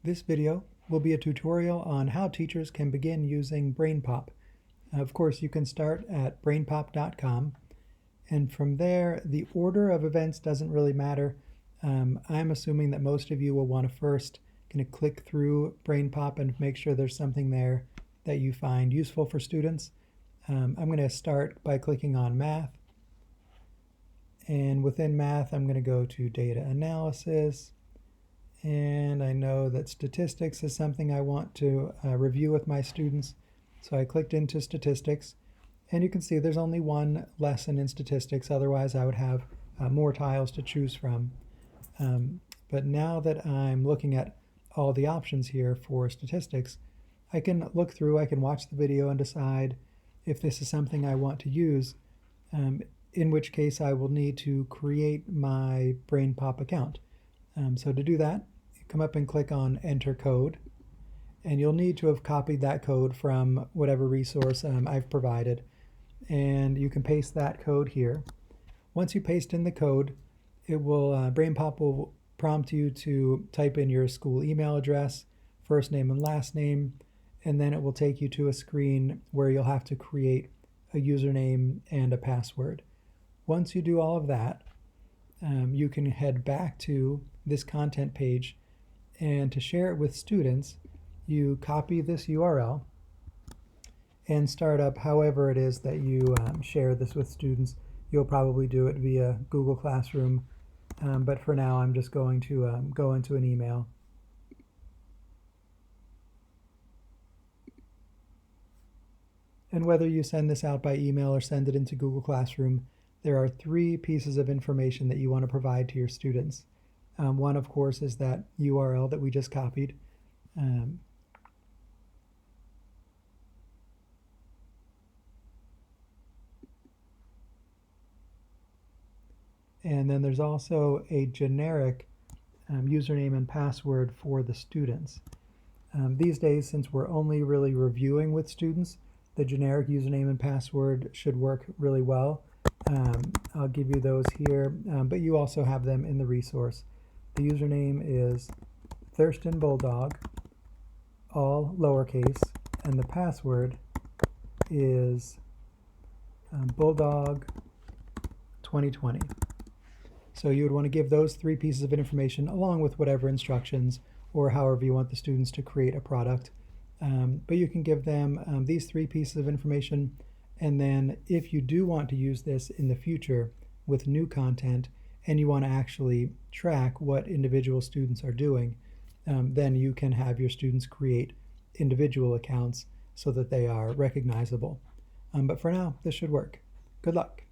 This video will be a tutorial on how teachers can begin using BrainPop. Of course, you can start at brainpop.com, and from there, the order of events doesn't really matter. I'm assuming that most of you will want to first kind of click through BrainPop and make sure there's something there that you find useful for students. I'm going to start by clicking on Math, and within Math, I'm going to go to Data Analysis. And I know that statistics is something I want to review with my students. So I clicked into statistics, and you can see there's only one lesson in statistics. Otherwise, I would have more tiles to choose from. But now that I'm looking at all the options here for statistics, I can look through, I can watch the video and decide if this is something I want to use, in which case I will need to create my BrainPop account. So to do that, you come up and click on Enter Code, and you'll need to have copied that code from whatever resource I've provided, and you can paste that code here. Once you paste in the code, it will BrainPop will prompt you to type in your school email address, first name and last name, and then it will take you to a screen where you'll have to create a username and a password. Once you do all of that, you can head back to this content page, and to share it with students, you copy this URL and start up however it is that you share this with students. You'll probably do it via Google Classroom, but for now I'm just going to go into an email. And whether you send this out by email or send it into Google Classroom, there are 3 pieces of information that you want to provide to your students. One, of course, is that URL that we just copied. And then there's also a generic username and password for the students. These days, since we're only really reviewing with students, the generic username and password should work really well. I'll give you those here, but you also have them in the resource. The username is Thurston Bulldog, all lowercase, and the password is Bulldog 2020. So you would want to give those 3 pieces of information along with whatever instructions or however you want the students to create a product. But you can give them these 3 pieces of information, and then if you do want to use this in the future with new content and you want to actually track what individual students are doing, then you can have your students create individual accounts so that they are recognizable. But for now, this should work. Good luck.